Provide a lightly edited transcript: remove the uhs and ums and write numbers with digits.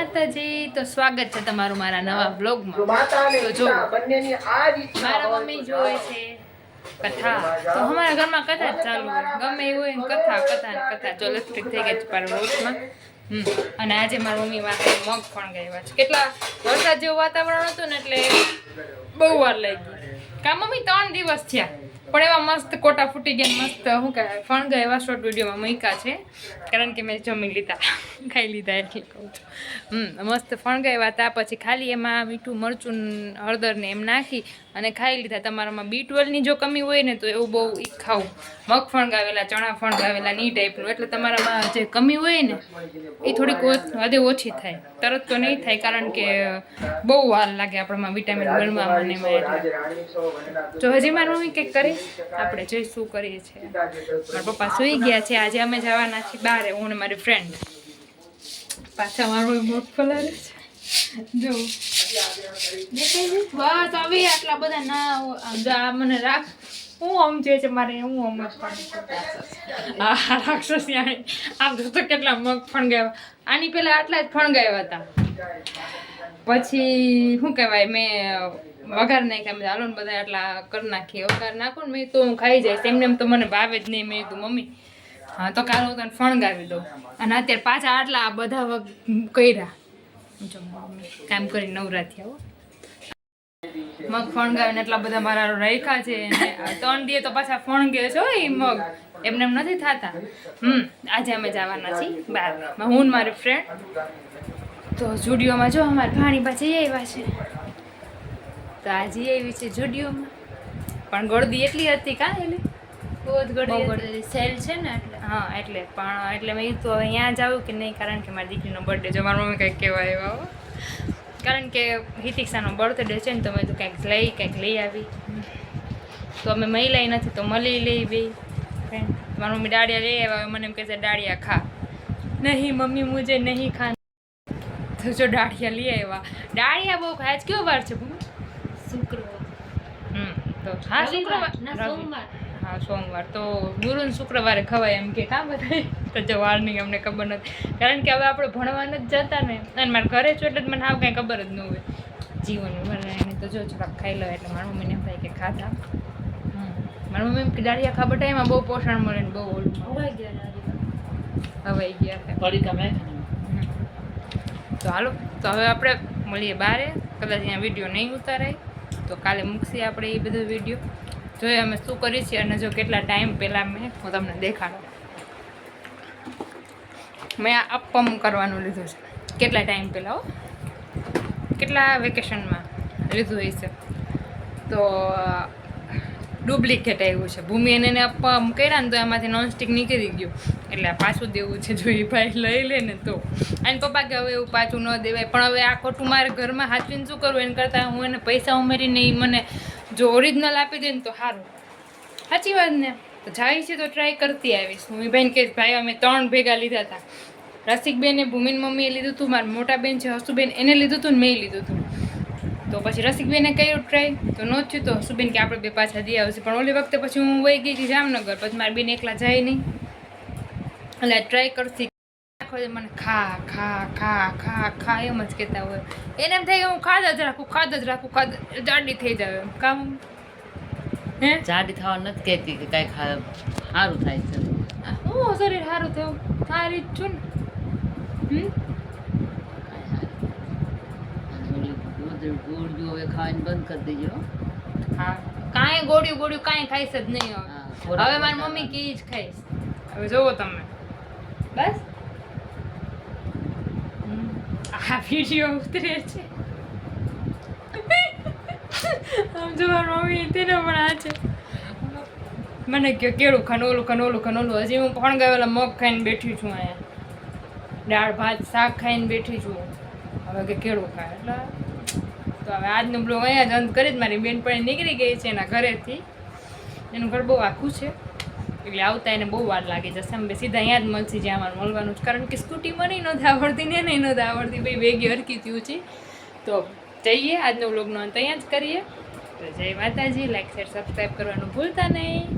માતાજી, તો સ્વાગત છે તમારું મારા નવા બ્લોગમાં। તો જો મારા મમ્મી જોવે છે કથા, તો અમારા ઘરમાં કથા જ ચાલુ હોય, ગમે એવું હોય કથા કથા ને કથા ચોલસ્ટિક થઈ ગઈ છે પર રોજમાં। અને આજે મારી મમ્મી વાતે મગ પણ ગયા છે, કેટલા વરસાદ જેવું વાતાવરણ હતું ને એટલે બહુ વાર લાગી કા મમ્મી 3 દિવસ થયા, પણ એવા મસ્ત કોટા ફૂટી ગયા, મસ્ત શું કહેવાય ફણગા એવા શોર્ટ વિડીયોમાં મૂક્યા છે, કારણ કે મેં જમી લીધા ખાઈ લીધા એટલે કહું છું। મસ્ત ફણગાવ્યા હતા, પછી ખાલી એમાં મીઠું મરચું હળદર ને એમ નાખી અને ખાઈ લીધા। તમારામાં B12 ની જો કમી હોય ને તો એવું બહુ ખાવું, મગ ફણગાવેલા, ચણા ફણગાવેલા ની ટાઈપનું, એટલે તમારામાં જે કમી હોય ને એ થોડીક હદે ઓછી થાય, તરત તો નહીં થાય કારણ કે બહુ વાર લાગે આપણામાં વિટામિન બનવામાં ને એમાં। એટલે જો હજી મારી મમ્મી કંઈક કરી, આપણે જોઈ શું કરીએ છીએ। મારા પપ્પા સુઈ ગયા છે, આજે અમે જવાના છીએ બહાર, હું ને મારી ફ્રેન્ડ। પાછા મારું મોટ ફલારે છે જો બસ હવે આટલા બધા ના મને રાખ હું આમ છે મારે હું આમ રાક્ષસ આમ તો કેટલા મગ ફણગાવ્યા, આની પહેલા આટલા જ ફણગાવ્યા હતા, પછી શું કહેવાય મેં વઘાર નાખ્યા, હાલો ને બધા આટલા કરી નાખીએ, વઘાર નાખો ને મેં તો હું ખાઈ જઈશ, એમને એમ તો મને ભાવે જ નહીં। મેં કીધું મમ્મી હા તો કાલે હું તને ફણગાવી દઉં, અને અત્યારે પાછા આટલા બધા કર્યા, કામ કરી નવરાથી આવો મગ ફણગાવીને એટલા બધા મારા રાખ્યા છે, 3 દિવસ તો પાછા ફણગે છે એ મગ, એમને એમ નથી થતા। આજે અમે જવાના છીએ બહાર, હું ને મારી ફ્રેન્ડ। તો જુડિયોમાં જો અમારે ભાણી પાછી આવ્યા છે, તો આજે આવી છે જુડિયોમાં, પણ ગળદી એટલી હતી કાં એલી બહુ જ ગળદી સેલ છે ને એટલે હા એટલે પણ એટલે મેં તો હવે અહીંયા જ આવું કે નહીં, કારણ કે મારી દીકરીનો બર્થડે જો મારી મમ્મી કંઈક કહેવા આવ્યા હો, કારણ કે હિતિક્ષાનો બર્થડે છે ને, તો મેં તો કંઈક લઈ આવી, તો અમે મહિલાઈ નથી તો મળી લઈ બે ફ્રેન્ડ। મારી મમ્મી ડાળિયા લઈ આવ્યા, મને એમ કહે છે ડાળિયા ખા, નહીં મમ્મી મુझे નહીં ખા, તો જો ડાળિયા લઈ આવ્યા, ડાળિયા બહુ ખાય। કયો વાર છે શુક્રવાર, તો હા શુક્રવાર હા સોમવાર, તો ગુરુ ને શુક્રવારે ખવાય એમ કે કાં બધા, તો જો વાર નહીં અમને ખબર નથી, કારણ કે હવે આપણે ભણવા નથી જતા ને, અને મારા ઘરે છું એટલે મને આવું કાંઈ ખબર જ ન હોય જીવનનું ભણાય, તો જો થોડાક ખાઈ લો એટલે મારી મમ્મીને એમ થાય કે ખાધા। મારી મમ્મી કે દાળિયા ખા બટા એમાં બહુ પોષણ મળે ને બહુ ઓલું હવાઈ ગયા। તો હાલો, તો હવે આપણે મળીએ બારે, કદાચ અહીંયા વિડીયો નહીં ઉતારાય તો કાલે મૂકીએ આપણે એ બધો વિડીયો, જોઈએ અમે શું કરીએ છીએ, અને જો કેટલા ટાઈમ પહેલાં હું તમને દેખાડું, મેં આ અપમ કરવાનું લીધું છે, કેટલા ટાઈમ પહેલાં કેટલા વેકેશનમાં લીધું હશે, તો ડુપ્લિકેટ આવ્યું છે, ભૂમિ એને અપમ કર્યા ને તો એમાંથી નોનસ્ટિક નીકળી ગયું, એટલે પાછું દેવું છે, જો એ ભાઈ લઈ લે ને તો, અને પપ્પા કે હવે એવું પાછું ન દેવાય, પણ હવે આ ખોટું મારે ઘરમાં હાચવીને શું કરવું, એને કરતાં હું એને પૈસા ઉમેરીને એ મને જો ઓરિજિનલ આપી દે ને તો સારું, સાચી વાત ને। તો જાય છે તો ટ્રાય કરતી આવીશ, હું ભાઈને કહીશ ભાઈ અમે 3 ભેગા લીધા હતા, રસિકબેને ભૂમિન મમ્મીએ લીધું હતું, મારા મોટા બેન છે હસુબેન એને લીધું હતું ને મેં લીધું હતું, તો પછી રસિકબેને કર્યું ટ્રાય તો ન થયું, તો હસુબેન કે આપણે બે પાછા દઈ આવશે, પણ ઓલી વખતે પછી હું વહી ગઈ હતી જામનગર, પછી મારી બેન એકલા જાય નહીં, એટલે ટ્રાય કરતી મને ખા ખા ખા ખા ખા એમ જ કહેતા હોય, એને એમ થાય કે હું ખાદ જ રાખું જાડી થઈ જાય એમ કામ, હે જાડી થવા નથી કહેતી કે કાંઈ સારું થાય છે, હું શરીર સારું થયું સારી જ છું ને। ગોળીઓ હવે ખાવાની બંધ કરી દેજો। હા કાંઈ ગોળ્યું કાંઈ ખાઈશ જ નહીં હવે મારી મમ્મી કી જ ખાઈશ, હવે જોવો તમે બસ આ વિડીયો ઉતરે છે આમ જો મારી મમ્મી તેને પણ આ છે, મને કહો કેળું ખનોલું હજી હું ફણગાવેલા મગ ખાઈને બેઠી છું, અહીંયા દાળ ભાત શાક ખાઈને બેઠી છું, હવે કે કેળું ખાય એટલે તો હવે આજનો બ્લોગ અહીંયા જ અંત કરી જ, મારી બેનપણી નીકળી ગઈ છે એના ઘરેથી, એનું ઘર બહુ આખું છે એટલે આવતા એને બહુ વાર લાગી જશે, અમે સીધા અહીંયા જ મળશે જ્યાં અમારે મળવાનું છે, કારણ કે સ્કૂટી મને નથી આવડતી ને નહીં નથી આવડતી, ભાઈ વેગી હરકી થયું છે, તો જઈએ આજનો બ્લોગનો અંત અહીંયા જ કરીએ। તો જય માતાજી, લાઈક શેર સબસ્ક્રાઈબ કરવાનું ભૂલતા નહીં।